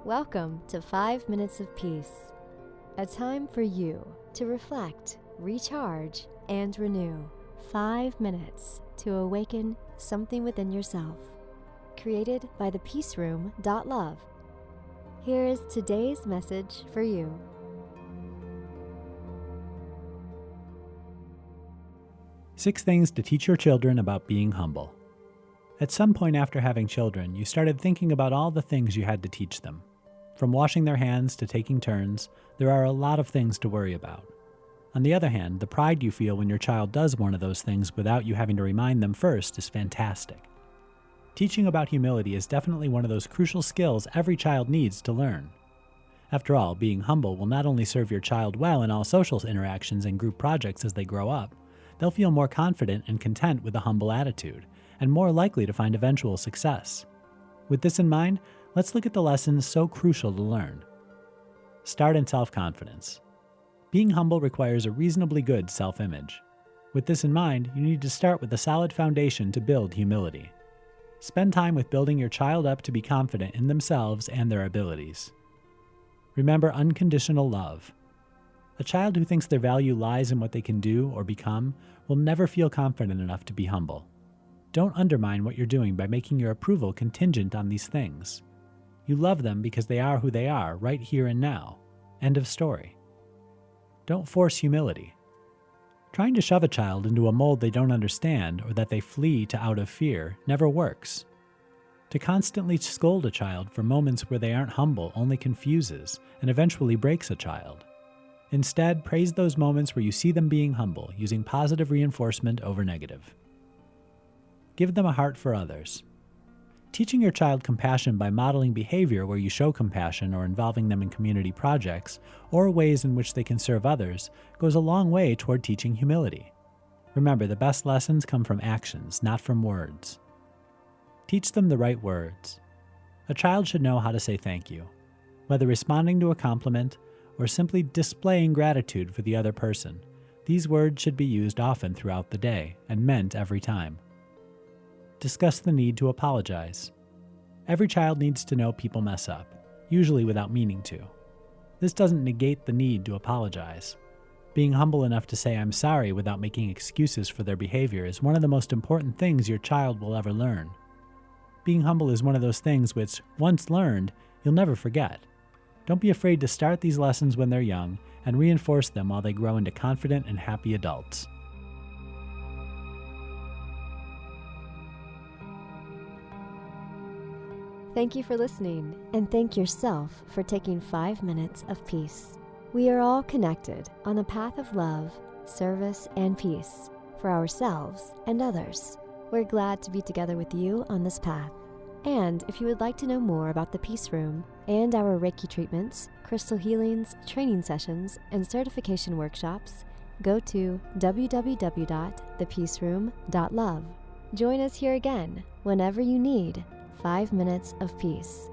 Welcome to 5 Minutes of Peace, a time for you to reflect, recharge, and renew. 5 minutes to awaken something within yourself. Created by thepeaceroom.love. Here is today's message for you. Six things to teach your children about being humble. At some point after having children, you started thinking about all the things you had to teach them. From washing their hands to taking turns, there are a lot of things to worry about. On the other hand, the pride you feel when your child does one of those things without you having to remind them first is fantastic. Teaching about humility is definitely one of those crucial skills every child needs to learn. After all, being humble will not only serve your child well in all social interactions and group projects as they grow up, they'll feel more confident and content with a humble attitude, and more likely to find eventual success. With this in mind, let's look at the lessons so crucial to learn. Start in self-confidence. Being humble requires a reasonably good self-image. With this in mind, you need to start with a solid foundation to build humility. Spend time with building your child up to be confident in themselves and their abilities. Remember unconditional love. A child who thinks their value lies in what they can do or become will never feel confident enough to be humble. Don't undermine what you're doing by making your approval contingent on these things. You love them because they are who they are, right here and now. End of story. Don't force humility. Trying to shove a child into a mold they don't understand or that they flee to out of fear never works. To constantly scold a child for moments where they aren't humble only confuses and eventually breaks a child. Instead, praise those moments where you see them being humble, using positive reinforcement over negative. Give them a heart for others. Teaching your child compassion by modeling behavior where you show compassion or involving them in community projects or ways in which they can serve others goes a long way toward teaching humility. Remember, the best lessons come from actions, not from words. Teach them the right words. A child should know how to say thank you, whether responding to a compliment or simply displaying gratitude for the other person. These words should be used often throughout the day and meant every time. Discuss the need to apologize. Every child needs to know people mess up, usually without meaning to. This doesn't negate the need to apologize. Being humble enough to say I'm sorry without making excuses for their behavior is one of the most important things your child will ever learn. Being humble is one of those things which, once learned, you'll never forget. Don't be afraid to start these lessons when they're young and reinforce them while they grow into confident and happy adults. Thank you for listening, and thank yourself for taking 5 minutes of peace. We are all connected on the path of love, service, and peace for ourselves and others. We're glad to be together with you on this path. And if you would like to know more about the Peace Room and our Reiki treatments, crystal healings, training sessions, and certification workshops, go to www.thepeaceroom.love. Join us here again whenever you need 5 minutes of peace.